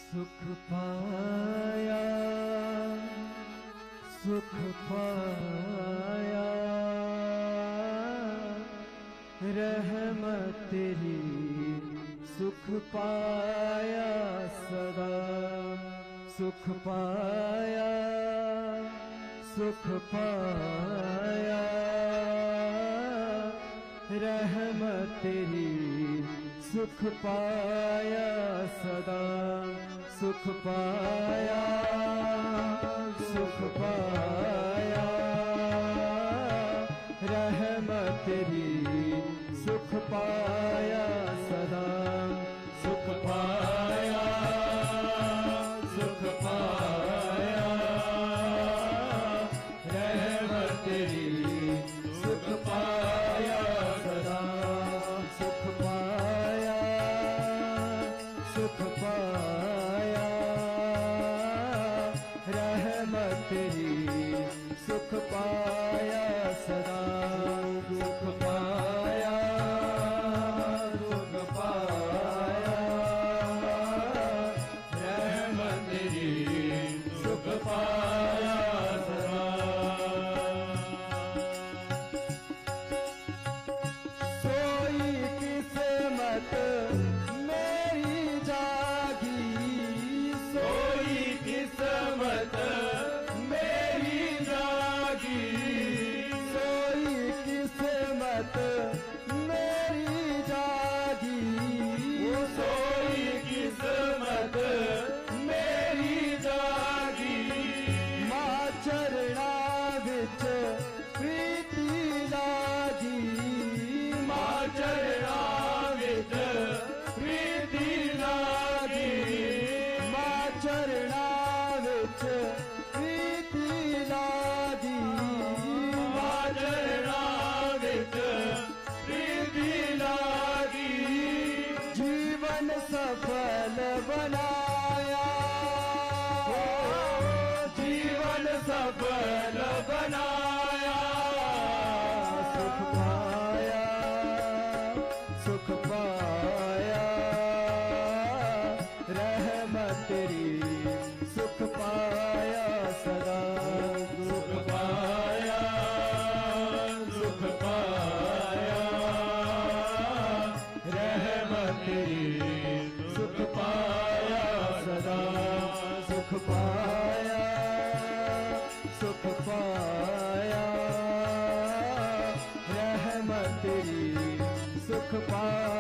सुख पाया, सुख पाया, रहमत तेरी सुख पाया सदा। सुख पाया, सुख पाया, रहमत तेरी सुख पाया सदा। सुख पाया, सुख पाया, रहमत तेरी सुख पाया सदा। सुख पाया, सुख पाया, रहमत तेरी सुख पाया सदा। सुख पाया, सुख पाया, रहमत तेरी सुख पाया सदा। सुख पाया, सुख पाया, रहमत तेरी सुख पाया सदा। सोई किस्मत मेरी जागी, सोई किस्मत मेरी जागी, सोई किस्मत मेरी जागी, सोई किस्मत मेरी जागी। मां चरणा विच प्रीति लागी, मां चरणा विच प्रीति लागी, मां चरणा विच प्रीति लागी, मां चरणा विच प्रीति लागी। जीवन सफल बनाया, जीवन सफल बनाया। सुख पाया, सुख पाया, रहमत तेरी सुख पाया सदा। सुख पाया, सुख पाया, रहमत तेरी सुख पाया सदा। सुख पाया, सुख पाया, रहमत तेरी सुख पाया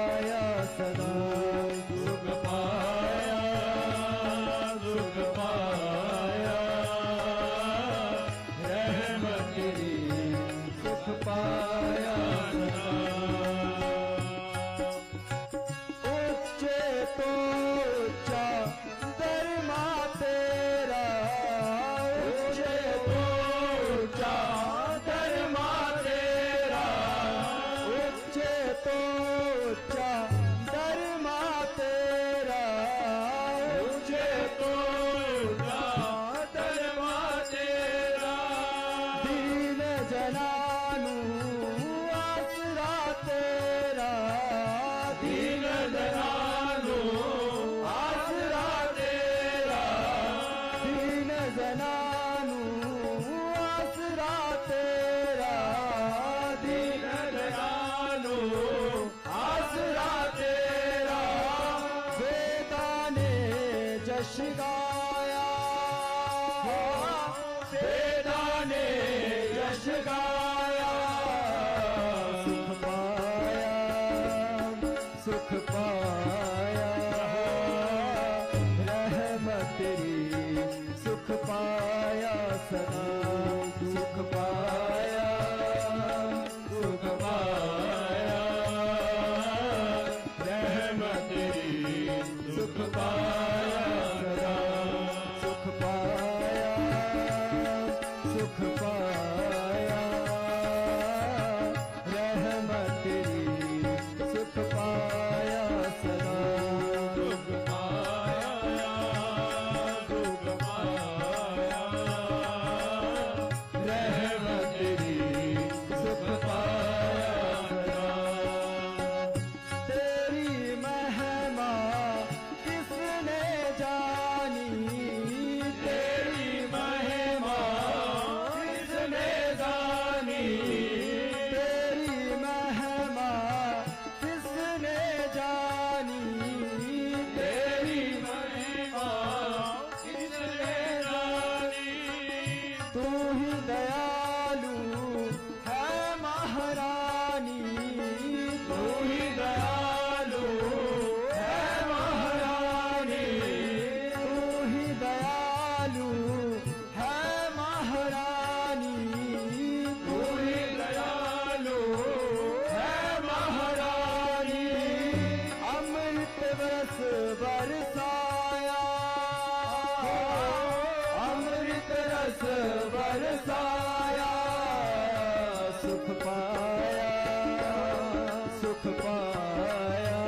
सुख पाया,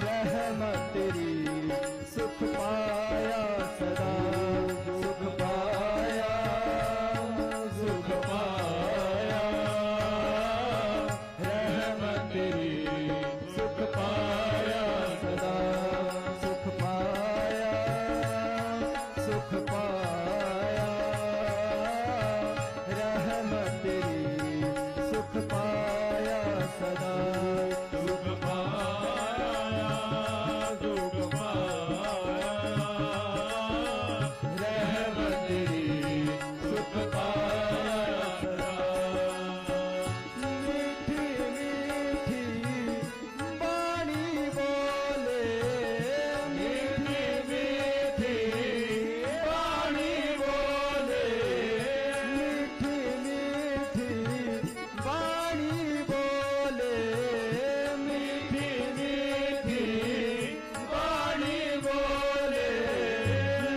रहमत तेरी सुख पाया सदा, सुख पाया, सुख पाया, रहमत तेरी सुख पाया सदा, सुख पाया, सुख पाया, रहमत तेरी सुख पाया सदा, सुख पाया, सुख पाया, रहमत तेरी सुख पाया सदा। मीठी मीठी बाणी बोले, मीठी मीठी बाणी बोले, मीठी मीठी बाणी बोले, मीठी मीठी बाणी बोले,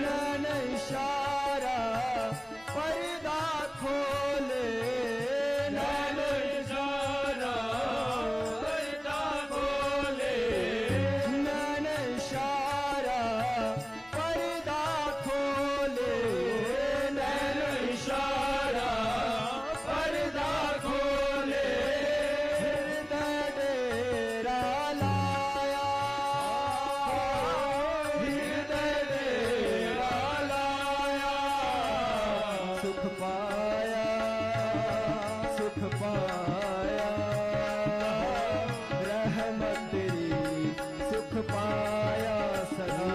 नैन इशारा पर्दा खोले, नैन इशारा पर्दा खोले, नैन इशारा पर्दा खोले, नैन इशारा पर्दा खोले, हृदय डेरा लाया, हृदय डेरा लाया, सुख पाया, सुख पाया, रहमत तेरी सुख पाया सदा,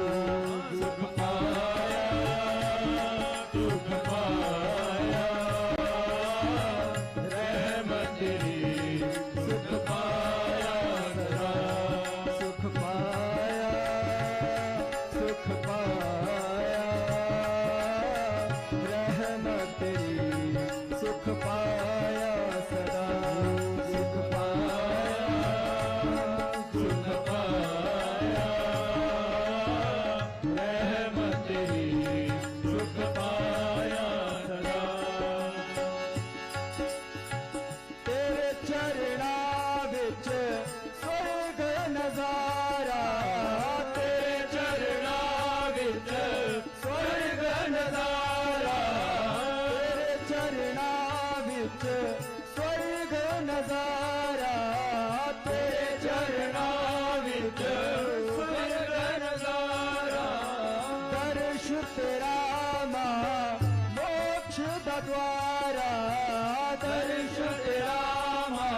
सुख पाया, सुख पाया, रहमत तेरी सुख पाया सदा, सुख पाया, सुख पाया, रहमत तेरी सुख पाया सदा, सुख पाया, सुख पाया, रहमत तेरी सुख पाया सदा। तेरे चरणा विच स्वर्ग नजारा, तेरे चरणा विच स्वर्ग नजारा, तेरे चरणा विच स्वर्ग नजारा, तेरे चरणा विच स्वर्ग नजारा, दर्श तेरा मां मोक्ष दा द्वारा, दर्श तेरा मां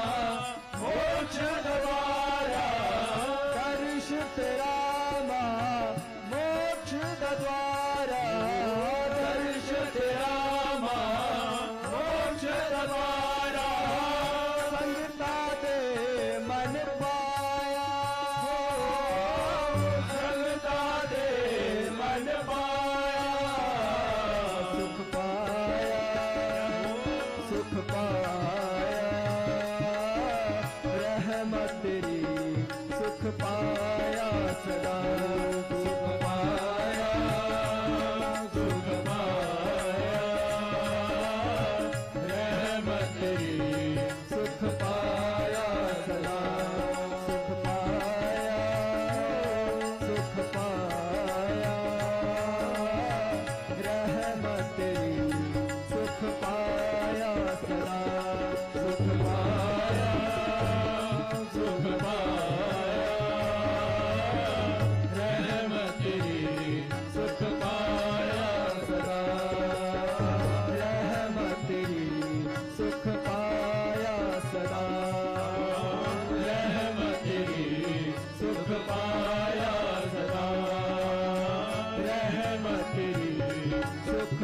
मोक्ष दा द्वारा, दर्श तेरा मां मोक्ष दा द्वारा, दर्श तेरा मां मोक्ष दा द्वारा, संगता दे मन पाया, संगता दे मन पाया, सुख पाया, सुख पाया, रहमत तेरी सुख पाया सदा, सुख पाया, सुख पाया, रहमत तेरी सुख पाया सदा, सुख पाया, सुख पाया, रहमत तेरी सुख पाया सदा, सुख पाया, सुख पाया, रहमत तेरी सुख पाया सदा, रहमत तेरी सुख पाया सदा, रहमत तेरी सुख पाया सदा, रहमत तेरी सुख